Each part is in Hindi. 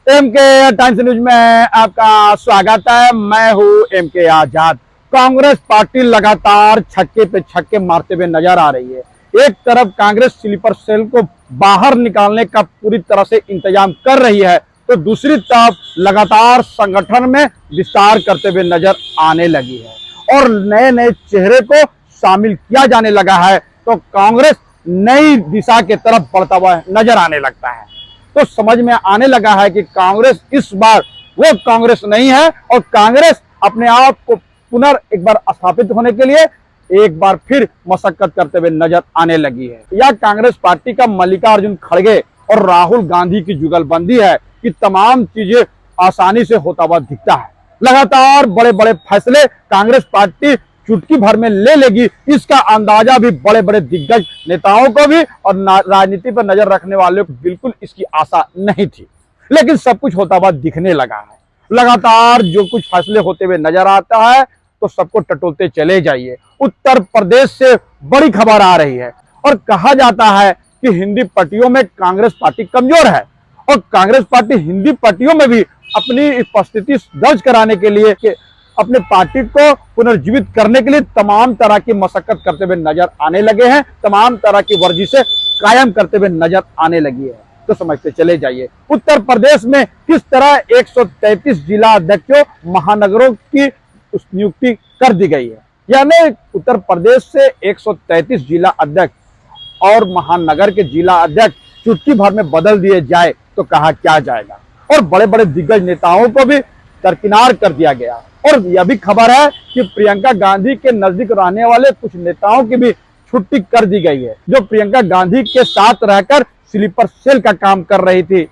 एमके टाइम्स न्यूज में आपका स्वागत है। मैं हूं एमके आजाद। कांग्रेस पार्टी लगातार छक्के पे छक्के मारते हुए नजर आ रही है। एक तरफ कांग्रेस स्लीपर सेल को बाहर निकालने का पूरी तरह से इंतजाम कर रही है, तो दूसरी तरफ लगातार संगठन में विस्तार करते हुए नजर आने लगी है और नए नए चेहरे को शामिल किया जाने लगा है। तो कांग्रेस नई दिशा की तरफ बढ़ता हुआ नजर आने लगता है। तो समझ में आने लगा है कि कांग्रेस इस बार वो कांग्रेस नहीं है और कांग्रेस अपने आप को पुनः एक बार स्थापित होने के लिए एक बार फिर मशक्कत करते हुए नजर आने लगी है। यह कांग्रेस पार्टी का मल्लिकार्जुन खड़गे और राहुल गांधी की जुगलबंदी है कि तमाम चीजें आसानी से होता हुआ दिखता है। लगातार बड़े बड़े फैसले कांग्रेस पार्टी चुटकी भर में ले लेगी, इसका अंदाजा भी बड़े बड़े दिग्गज नेताओं को भी और राजनीति पर नजर रखने वालों को बिल्कुल इसकी आशा नहीं थी। लेकिन सब कुछ होता हुआ दिखने लगा है। लगातार जो कुछ फैसले होते हुए नजर आता है तो सबको टटोलते चले जाइए। उत्तर प्रदेश से बड़ी खबर आ रही है और कहा जाता है कि हिंदी पट्टियों में कांग्रेस पार्टी कमजोर है और कांग्रेस पार्टी हिंदी पट्टियों में भी अपनी उपस्थिति दर्ज कराने के लिए अपने पार्टी को पुनर्जीवित करने के लिए तमाम तरह की मशक्कत करते हुए नजर आने लगे हैं, तमाम तरह की वर्जिशें कायम करते हुए नजर आने लगी है। तो समझते चले जाइए उत्तर प्रदेश में किस तरह 133 जिला अध्यक्षों महानगरों की नियुक्ति कर दी गई है। यानी उत्तर प्रदेश से 133 जिला अध्यक्ष और महानगर के जिला अध्यक्ष चुटकी भर में बदल दिए जाए तो कहा क्या जाएगा। और बड़े बड़े दिग्गज नेताओं को भी दरकिनार कर दिया गया। और यह भी खबर है कि प्रियंका गांधी के नजदीक रहने वाले कुछ नेताओं की भी छुट्टी कर दी गई है, जो प्रियंका गांधी के साथ रहकर स्लीपर सेल का काम कर रही थी,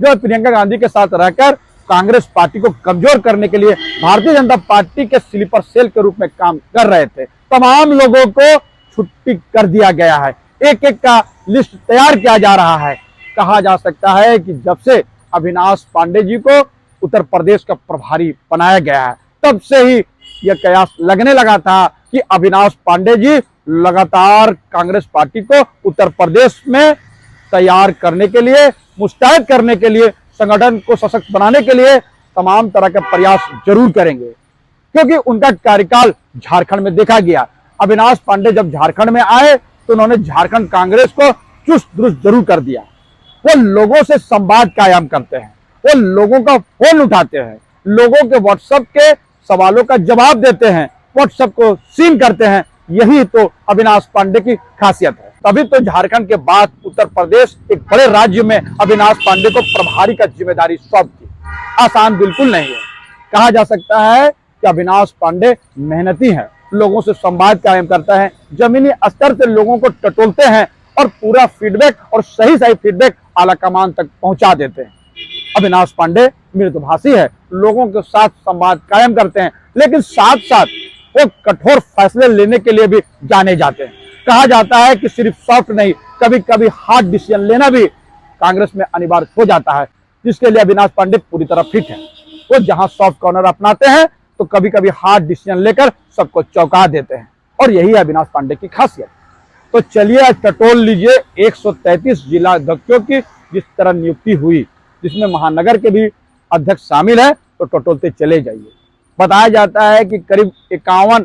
जो प्रियंका गांधी के साथ रहकर कांग्रेस पार्टी को कमजोर करने के लिए भारतीय जनता पार्टी के स्लीपर सेल के रूप में काम कर रहे थे। तमाम लोगों को छुट्टी कर दिया गया है। एक एक का लिस्ट तैयार किया जा रहा है। कहा जा सकता है कि जब से अविनाश पांडे जी को उत्तर प्रदेश का प्रभारी बनाया गया है, तब से ही यह कयास लगने लगा था कि अविनाश पांडे जी लगातार कांग्रेस पार्टी को उत्तर प्रदेश में तैयार करने के लिए, मुस्तैद करने के लिए, संगठन को सशक्त बनाने के लिए तमाम तरह के प्रयास जरूर करेंगे, क्योंकि उनका कार्यकाल झारखंड में देखा गया। अविनाश पांडे जब झारखंड में आए तो उन्होंने झारखंड कांग्रेस को चुस्त दुरुस्त जरूर कर दिया। वो लोगों से संवाद कायम करते हैं, वो लोगों का फोन उठाते हैं, लोगों के व्हाट्सएप के सवालों का जवाब देते हैं, व्हाट्सएप को सीन करते हैं। यही तो अविनाश पांडे की खासियत है। तभी तो झारखंड के बाद उत्तर प्रदेश एक बड़े राज्य में अविनाश पांडे को प्रभारी का जिम्मेदारी सौंप दी। आसान बिल्कुल नहीं है। कहा जा सकता है कि अविनाश पांडे मेहनती है, लोगों से संवाद कायम करता है, जमीनी स्तर से लोगों को टटोलते हैं और पूरा फीडबैक और सही फीडबैक आला कमान तक पहुंचा देते हैं। अविनाश पांडे मृदुभाषी है, लोगों के साथ संवाद कायम करते हैं, लेकिन साथ साथ वो कठोर फैसले लेने के लिए भी जाने जाते हैं। कहा जाता है कि सिर्फ सॉफ्ट नहीं, कभी कभी हार्ड डिसीजन लेना भी कांग्रेस में अनिवार्य हो जाता है, जिसके लिए अविनाश पांडे पूरी तरह फिट है। वो जहां सॉफ्ट कॉर्नर अपनाते हैं तो कभी कभी हार्ड डिसीजन लेकर सबको चौंका देते हैं, और यही है अविनाश पांडे की खासियत। तो चलिए टटोल लीजिए 133 जिला अध्यक्षों की जिस तरह नियुक्ति हुई, जिसमें महानगर के भी अध्यक्ष शामिल है, तो टटोलते चले जाइए। बताया जाता है कि करीब 51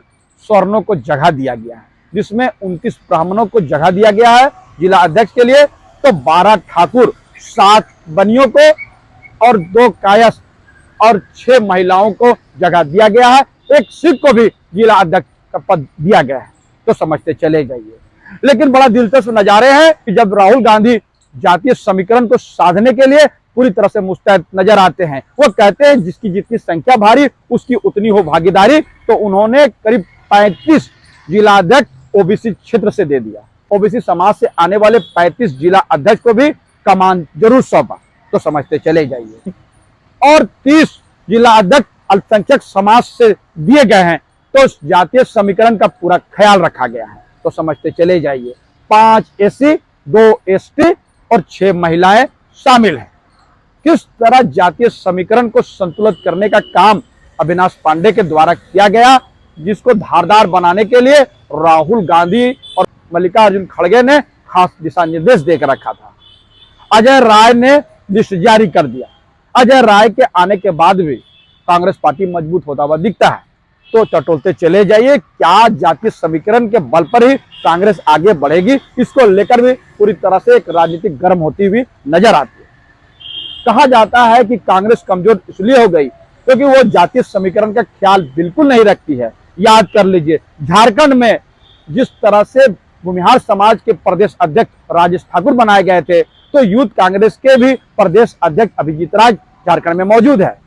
स्वर्णों को जगह दिया गया है, जिसमें 29 ब्राह्मणों को जगह दिया गया है जिला अध्यक्ष के लिए, तो 12 ठाकुर, 7 बनियों को और 2 कायस्थ और 6 महिलाओं को जगह दिया गया है। एक सिख को भी जिला अध्यक्ष का पद दिया गया है। तो समझते चले जाइए। लेकिन बड़ा दिलचस्प नजारे हैं कि जब राहुल गांधी जातीय समीकरण को साधने के लिए पूरी तरह से मुस्तैद नजर आते हैं, वो कहते हैं जिसकी जितनी संख्या भारी उसकी उतनी हो भागीदारी। तो उन्होंने करीब 35 जिला अध्यक्ष ओबीसी क्षेत्र से दे दिया। ओबीसी समाज से आने वाले 35 जिला अध्यक्ष को भी कमान जरूर सौंपा। तो समझते चले जाइए। और 30 जिला अध्यक्ष अल्पसंख्यक समाज से दिए गए हैं, तो जातीय समीकरण का पूरा ख्याल रखा गया है। तो समझते चले जाइए। 5 एससी, 2 एसटी और 6 महिलाएं शामिल हैं। किस तरह जातीय समीकरण को संतुलित करने का काम अविनाश पांडे के द्वारा किया गया, जिसको धारदार बनाने के लिए राहुल गांधी और मल्लिकार्जुन खड़गे ने खास दिशा निर्देश देकर रखा था। अजय राय ने लिस्ट जारी कर दिया। अजय राय के आने के बाद भी कांग्रेस पार्टी मजबूत होता हुआ दिखता है। तो टटोलते चले जाइए, क्या जातीय समीकरण के बल पर ही कांग्रेस आगे बढ़ेगी, इसको लेकर भी पूरी तरह से एक राजनीतिक गर्म होती हुई नजर आती है। कहा जाता है कि कांग्रेस कमजोर इसलिए हो गई क्योंकि वो जातीय समीकरण का ख्याल बिल्कुल नहीं रखती है। याद कर लीजिए, झारखंड में जिस तरह से भूमिहार समाज के प्रदेश अध्यक्ष राजेश ठाकुर बनाए गए थे, तो यूथ कांग्रेस के भी प्रदेश अध्यक्ष अभिजीत राज झारखंड में मौजूद है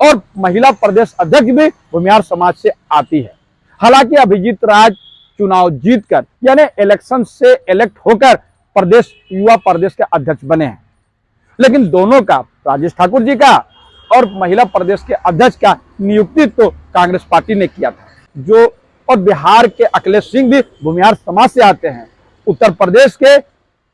और महिला प्रदेश अध्यक्ष भी भूमिहार समाज से आती है। हालांकि अभिजीत राज चुनाव जीतकर यानी इलेक्शन से इलेक्ट होकर प्रदेश युवा प्रदेश के अध्यक्ष बने हैं, लेकिन दोनों का, राजेश ठाकुर जी का और महिला प्रदेश के अध्यक्ष का नियुक्ति तो कांग्रेस पार्टी ने किया था। जो और बिहार के अखिलेश सिंह भी भूमिहार समाज से आते हैं, उत्तर प्रदेश के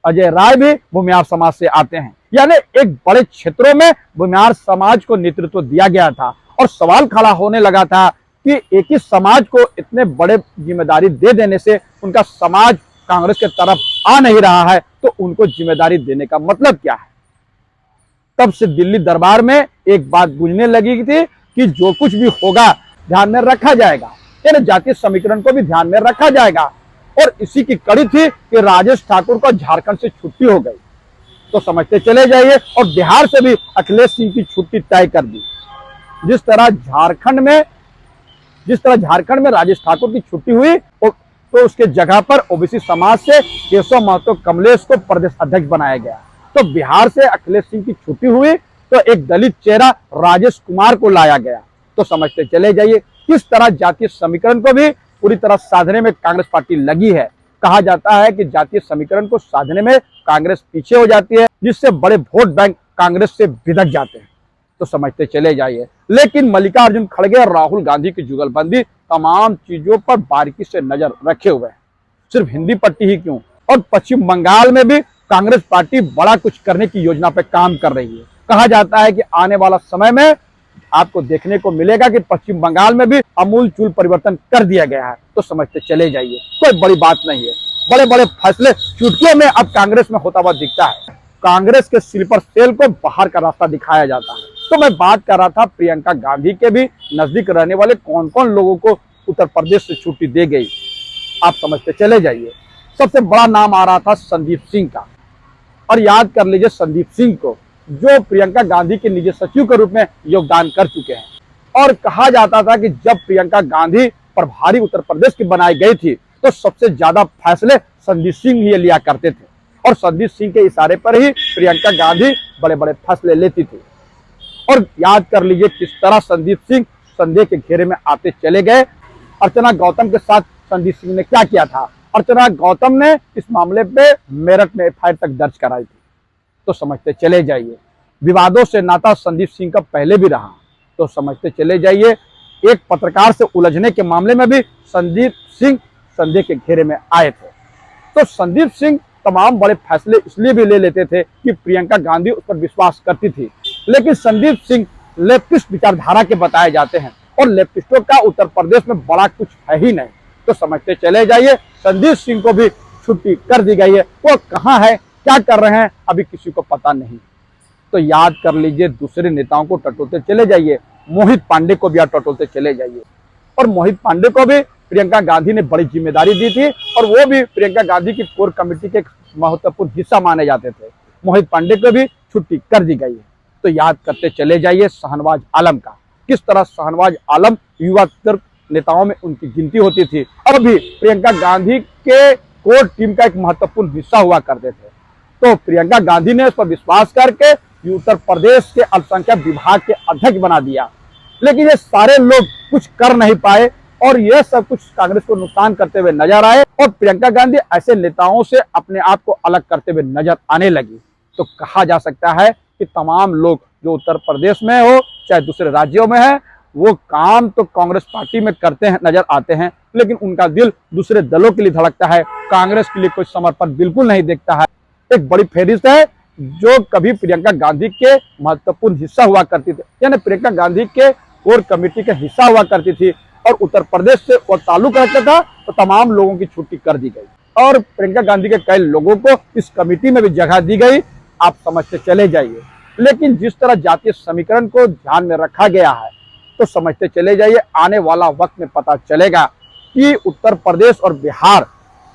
अजय राय भी भूमिहार समाज से आते हैं, यानी एक बड़े क्षेत्रों में भूमिहार समाज को नेतृत्व दिया गया था और सवाल खड़ा होने लगा था कि एक ही समाज को इतने बड़े जिम्मेदारी दे देने से उनका समाज कांग्रेस के तरफ आ नहीं रहा है, तो उनको जिम्मेदारी देने का मतलब क्या है। तब से दिल्ली दरबार में एक बात गूंजने लगी थी कि जो कुछ भी होगा ध्यान में रखा जाएगा, यानी जातीय समीकरण को भी ध्यान में रखा जाएगा। और इसी की कड़ी थी कि राजेश ठाकुर को झारखंड से छुट्टी हो गई। तो समझते चले जाइए, और बिहार से भी अखिलेश सिंह की छुट्टी तय कर दी। जिस तरह झारखंड में राजेश ठाकुर की छुट्टी हुई, तो उसके जगह पर ओबीसी समाज से केशव महतो कमलेश को प्रदेश अध्यक्ष बनाया गया। तो बिहार से अखिलेश सिंह की छुट्टी हुई, तो एक दलित चेहरा राजेश कुमार को लाया गया। तो समझते चले जाइए किस तरह जातीय समीकरण को भी पूरी तरह साधने में कांग्रेस पार्टी लगी है। कहा जाता है कि जातीय समीकरण को साधने में कांग्रेस पीछे हो जाती है, जिससे बड़े वोट बैंक कांग्रेस से भिदक जाते हैं। तो समझते चले जाइए, लेकिन मल्लिकार्जुन खड़गे और राहुल गांधी की जुगलबंदी तमाम चीजों पर बारीकी से नजर रखे हुए है। सिर्फ हिंदी पट्टी ही क्यों, और पश्चिम बंगाल में भी कांग्रेस पार्टी बड़ा कुछ करने की योजना पर काम कर रही है। कहा जाता है कि आने वाला समय में आपको देखने को मिलेगा कि पश्चिम बंगाल में भी अमूलचूल परिवर्तन कर दिया गया है। तो समझते चले जाइए, कोई बड़ी बात नहीं है। बड़े बड़े फैसले चुटकियों में अब कांग्रेस में होता हुआ दिखता है। कांग्रेस के स्लीपर सेल को बाहर का रास्ता दिखाया जाता है। तो मैं बात कर रहा था प्रियंका गांधी के भी नजदीक रहने वाले कौन कौन लोगों को उत्तर प्रदेश से छुट्टी दी गई, आप समझते चले जाइए। सबसे बड़ा नाम आ रहा था संदीप सिंह का, और याद कर लीजिए संदीप सिंह को, जो प्रियंका गांधी के निजी सचिव के रूप में योगदान कर चुके हैं। और कहा जाता था कि जब प्रियंका गांधी प्रभारी उत्तर प्रदेश की बनाई गई थी, तो सबसे ज्यादा फैसले संदीप सिंह ही लिया करते थे, और संदीप सिंह के इशारे पर ही प्रियंका गांधी बड़े बड़े फैसले लेती थी। और याद कर लीजिए किस तरह संदीप सिंह संदेह के घेरे में आते चले गए। अर्चना गौतम के साथ संदीप सिंह ने क्या किया था, अर्चना गौतम ने इस मामले पे मेरठ में एफआईआर तक दर्ज कराई थी। तो समझते चले जाइए, विवादों से नाता संदीप सिंह का पहले भी रहा। तो समझते चले जाइए, एक पत्रकार से उलझने के मामले में भी संदीप सिंह संदेह के घेरे में आए थे। तो संदीप सिंह तमाम बड़े फैसले इसलिए भी ले लेते थे कि प्रियंका गांधी उस पर विश्वास करती थी। लेकिन संदीप सिंह लेफ्टिस्ट विचारधारा के बताए जाते हैं, और लेफ्टिस्टों का उत्तर प्रदेश में बड़ा कुछ है ही नहीं। तो समझते चले जाइए, संदीप सिंह को भी छुट्टी कर दी गई है। वो कहाँ है, क्या कर रहे हैं, अभी किसी को पता नहीं। तो याद कर लीजिए, दूसरे नेताओं को टटोलते चले जाइए, मोहित पांडे को भी आप टटोलते चले जाइए। और मोहित पांडे को भी प्रियंका गांधी ने बड़ी जिम्मेदारी दी थी, और वो भी प्रियंका गांधी की कोर कमेटी के एक महत्वपूर्ण हिस्सा माने जाते थे। मोहित पांडे को भी छुट्टी कर दी गई है। तो याद करते चले जाइए शाहनवाज आलम का, किस तरह शाहनवाज आलम युवा नेताओं में उनकी गिनती होती थी, और भी प्रियंका गांधी के कोर टीम का एक महत्वपूर्ण हिस्सा हुआ करते थे। तो प्रियंका गांधी ने उस पर विश्वास करके उत्तर प्रदेश के अल्पसंख्यक विभाग के अध्यक्ष बना दिया। लेकिन ये सारे लोग कुछ कर नहीं पाए, और यह सब कुछ कांग्रेस को नुकसान करते हुए नजर आए, और प्रियंका गांधी ऐसे नेताओं से अपने आप को अलग करते हुए नजर आने लगी। तो कहा जा सकता है कि तमाम लोग जो उत्तर प्रदेश में हो चाहे दूसरे राज्यों में है, वो काम तो कांग्रेस पार्टी में करते हैं, नजर आते हैं, लेकिन उनका दिल दूसरे दलों के लिए धड़कता है। कांग्रेस के लिए कोई समर्पण बिल्कुल नहीं देखता है। एक बड़ी फहरिस्त है जो कभी प्रियंका गांधी के महत्वपूर्ण हिस्सा हुआ करती थी, यानी प्रियंका गांधी के कोर कमेटी का हिस्सा हुआ करती थी, और उत्तर प्रदेश से वो ताल्लुक रखता था, तो तमाम लोगों की छुट्टी कर दी गई, और प्रियंका गांधी के कई लोगों को इस कमेटी में भी जगह दी गई। आप समझते चले जाइए। लेकिन जिस तरह जातीय समीकरण को ध्यान में रखा गया है तो समझते चले जाइए आने वाला वक्त में पता चलेगा कि उत्तर प्रदेश और बिहार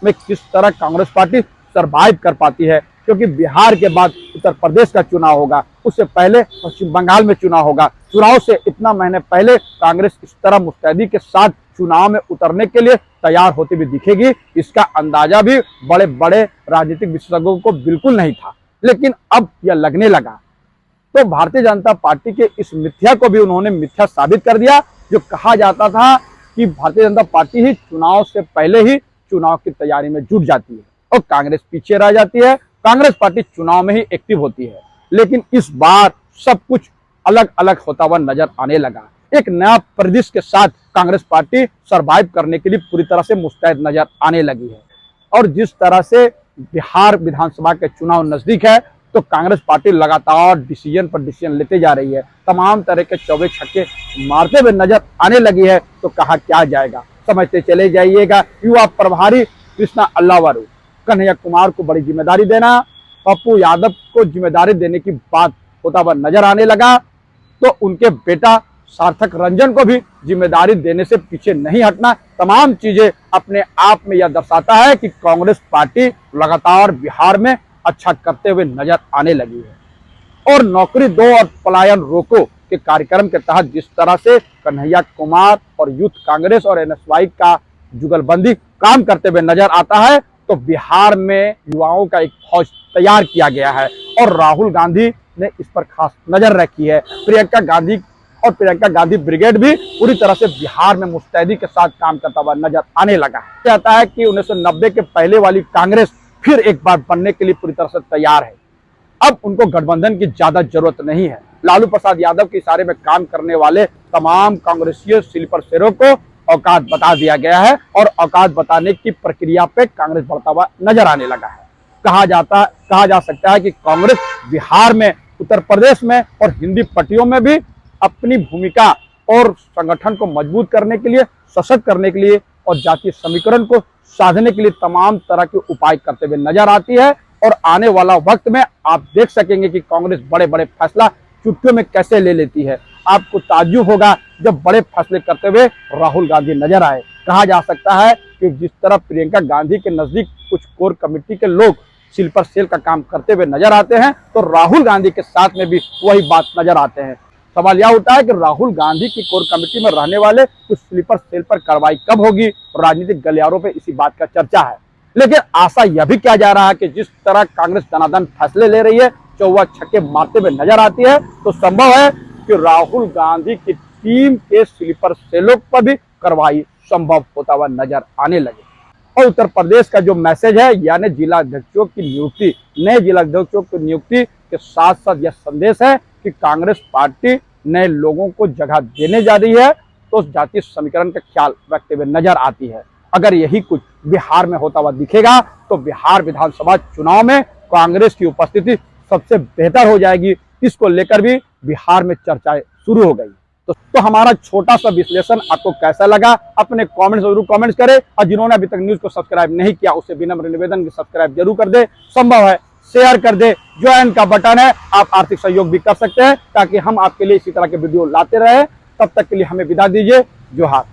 में किस तरह कांग्रेस पार्टी सरवाइव कर पाती है, क्योंकि बिहार के बाद उत्तर प्रदेश का चुनाव होगा, उससे पहले पश्चिम बंगाल में चुनाव होगा। चुनाव से इतना महीने पहले कांग्रेस इस तरह मुस्तैदी के साथ चुनाव में उतरने के लिए तैयार होती भी दिखेगी, इसका अंदाजा भी बड़े बड़े राजनीतिक विशेषज्ञों को बिल्कुल नहीं था, लेकिन अब यह लगने लगा। तो भारतीय जनता पार्टी के इस मिथ्या को भी उन्होंने मिथ्या साबित कर दिया। जो कहा जाता था कि भारतीय जनता पार्टी ही चुनाव से पहले ही चुनाव की तैयारी में जुट जाती है और कांग्रेस पीछे रह जाती है, कांग्रेस पार्टी चुनाव में ही एक्टिव होती है। लेकिन इस बार सब कुछ अलग अलग होता हुआ नजर आने लगा। एक नया परिदृश्य के साथ कांग्रेस पार्टी सरवाइव करने के लिए पूरी तरह से मुस्तैद नजर आने लगी है। और जिस तरह से बिहार विधानसभा के चुनाव नजदीक है तो कांग्रेस पार्टी लगातार डिसीजन पर डिसीजन लेते जा रही है, तमाम तरह के चौबे छक्के मारते हुए नजर आने लगी है। तो कहा क्या जाएगा, समझते चले जाइएगा। युवा प्रभारी कृष्णा अल्लावरू कन्हैया कुमार को बड़ी जिम्मेदारी देना, पप्पू यादव को जिम्मेदारी देने की बात होता हुआ नजर आने लगा, तो उनके बेटा सार्थक रंजन को भी जिम्मेदारी देने से पीछे नहीं हटना। तमाम चीजें अपने आप में यह दर्शाता है कि कांग्रेस पार्टी लगातार बिहार में अच्छा करते हुए नजर आने लगी है। और नौकरी दो और पलायन रोको के कार्यक्रम के तहत जिस तरह से कन्हैया कुमार और यूथ कांग्रेस और एनएसवाई का जुगलबंदी काम करते हुए नजर आता है, तो बिहार में युवाओं का एक फौज तैयार किया गया है और राहुल गांधी ने इस पर खास नजर रखी है। प्रियंका गांधी ब्रिगेड भी पूरी तरह से बिहार में मुस्तैदी के साथ काम करता हुआ नजर आने लगा है। कहता है कि 1990 के पहले वाली कांग्रेस फिर एक बार बनने के लिए पूरी तरह से तैयार है। अब उनको गठबंधन की ज्यादा जरूरत नहीं है। लालू प्रसाद यादव के इशारे में काम करने वाले तमाम कांग्रेसी स्लीपर शेरों को औकात बता दिया गया है और औकात बताने की प्रक्रिया पे कांग्रेस बढ़ता हुआ नजर आने लगा है। कहा जा सकता है कि कांग्रेस बिहार में, उत्तर प्रदेश में और हिंदी पट्टियों में भी अपनी भूमिका और संगठन को मजबूत करने के लिए, सशक्त करने के लिए और जातीय समीकरण को साधने के लिए तमाम तरह के उपाय करते हुए नजर आती है। और आने वाला वक्त में आप देख सकेंगे कि कांग्रेस बड़े बड़े फैसला चुटकियों में कैसे ले लेती है। आपको ताज्जुब होगा जब बड़े फैसले करते हुए राहुल गांधी नजर आए। कहा जा सकता है कि जिस तरह प्रियंका गांधी के नजदीक कुछ कोर कमेटी के लोग स्लीपर सेल का काम करते हुए नजर आते हैं, तो राहुल गांधी के साथ में भी वही बात नजर आते हैं। सवाल यह उठा है कि राहुल गांधी की कोर कमेटी में रहने वाले कुछ स्लीपर सेल पर कार्रवाई कब होगी। राजनीतिक गलियारों पे इसी बात का चर्चा है, लेकिन आशा यह भी किया जा रहा है कि जिस तरह कांग्रेस दनादन फैसले ले रही है, चौवा छक्के मारते हुए नजर आती है, तो संभव है कि राहुल गांधी की टीम के स्लीपर सेलों पर भी कार्रवाई संभव होता हुआ नजर आने लगे। और उत्तर प्रदेश का जो मैसेज है, यानी जिला अध्यक्षों की नियुक्ति, नए जिला अध्यक्षों की नियुक्ति के साथ साथ यह संदेश है कि कांग्रेस पार्टी नए लोगों को जगह देने जा रही है, तो जातीय समीकरण का ख्याल रखते हुए नजर आती है। अगर यही कुछ बिहार में होता हुआ दिखेगा तो बिहार विधानसभा चुनाव में कांग्रेस की उपस्थिति सबसे बेहतर हो जाएगी। इसको लेकर भी बिहार में चर्चाएं शुरू हो गई। तो हमारा छोटा सा विश्लेषण आपको कैसा लगा, अपने कमेंट्स जरूर कमेंट्स करें। और जिन्होंने अभी तक न्यूज को सब्सक्राइब नहीं किया उससे विनम्र निवेदन की सब्सक्राइब जरूर कर दे, संभव है शेयर कर दे, ज्वाइन का बटन है, आप आर्थिक सहयोग भी कर सकते हैं ताकि हम आपके लिए इसी तरह के वीडियो लाते रहे। तब तक के लिए हमें विदा दीजिए। जोहार।